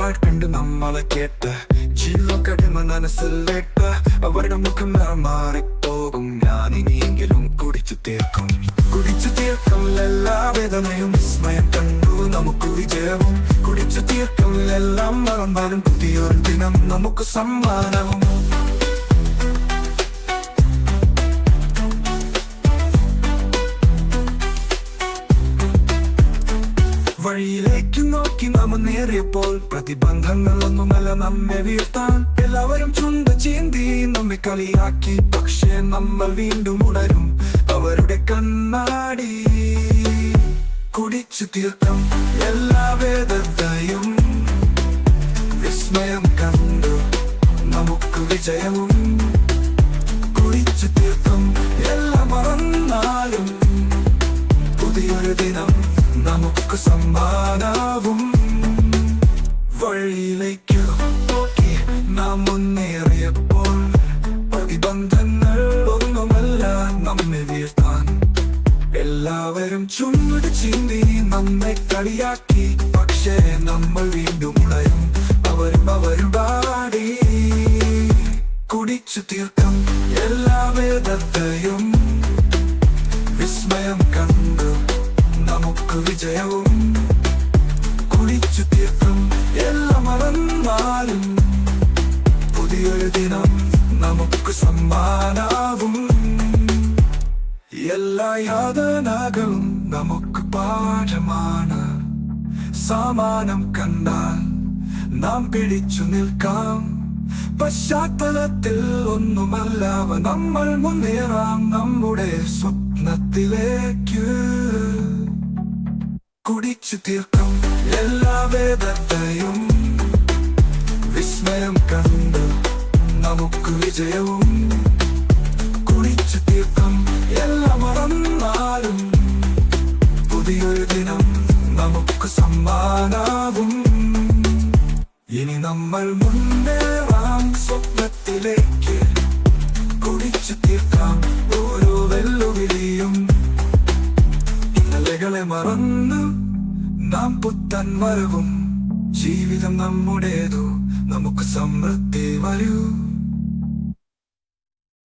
പാട്ടുണ്ട് നമ്മളെ കേട്ട് ജീവകടിമ മനസ്സിലേക്ക് അവരുടെ മുഖം മാറിപ്പോകും. ഞാൻ ഇനിയെങ്കിലും കുടിച്ചു തീർക്കും എല്ലാ വേദനയും വിസ്മയം കണ്ടു നമുക്ക് വിജയവും. കുടിച്ചു തീർക്കും എല്ലാം മറന്നാലും പുതിയൊരു ദിനം നമുക്ക് സമ്മാനവും. വഴിയിലേക്ക് നോക്കി നാം നേറിയപ്പോൾ പ്രതിബന്ധങ്ങളൊന്നുമല്ല നമ്മെ വീഴ്ത്താൻ. എല്ലാവരും ചുണ്ട് ചീന്തി നമ്മെ കളിയാക്കി, പക്ഷേ നമ്മൾ വീണ്ടും ഉണരും അവരുടെ കണ്ണാടി. കുടിച്ചു തീർക്കും എല്ലാ വേദനയും വിസ്മയം കണ്ടു നമുക്ക് വിജയവും. കുടിച്ചു തീർക്കും എല്ലാം മറന്നാലും പുതിയൊരു ദിനം നമുക്ക് സമ്മാനവും. വഴിയിലേക്ക് നോക്കി നാം മുന്നേറിയപ്പോൾ പ്രതിബന്ധങ്ങൾ ഒന്നുമല്ല നമ്മെ വീഴ്ത്താൻ. എല്ലാവരും ചുണ്ട് ചീന്തി നമ്മെ കളിയാക്കി, പക്ഷേ നമ്മൾ വീണ്ടും ഉണരും അവരും പാടി. കുടിച്ചു തീർക്കും എല്ലാ വേദനയും വിസ്മയം കണ്ടു നമുക്ക് വിജയവും. കുടിച്ചു തീർക്കും എല്ലാം മറന്നാലും പുതിയൊരു ദിനം നമുക്ക് സമ്മാനവും. എല്ലാ യാതനകളും നമുക്ക് പാഠമാണ്. സമാനം കണ്ടാൽ നാം പിടിച്ചു നിൽക്കാം. പശ്ചാത്തലത്തിൽ ഒന്നുമല്ലാവ നമ്മൾ മുന്നേറാം നമ്മുടെ സ്വപ്നത്തിലേക്ക്. കുടിച്ചു തീർക്കും എല്ലാ വേദനയും വിസ്മയം കണ്ട് നമുക്ക് വിജയവും. കുടിച്ചു തീർക്കും എല്ലാം മറന്നാലും പുതിയൊരു ദിനം നമുക്ക് സമ്മാനവും. ഇനി നമ്മൾ മുന്നേറാം സ്വപ്നത്തിലേക്ക്. കുടിച്ചു തീർക്കാം ഓരോ വെല്ലുവിളിയും. ഇന്നലെകളെ മറന്ന് നാം പുത്തൻ വരവും. ജീവിതം നമ്മുടേതു നമുക്ക് സമൃദ്ധി വരൂ.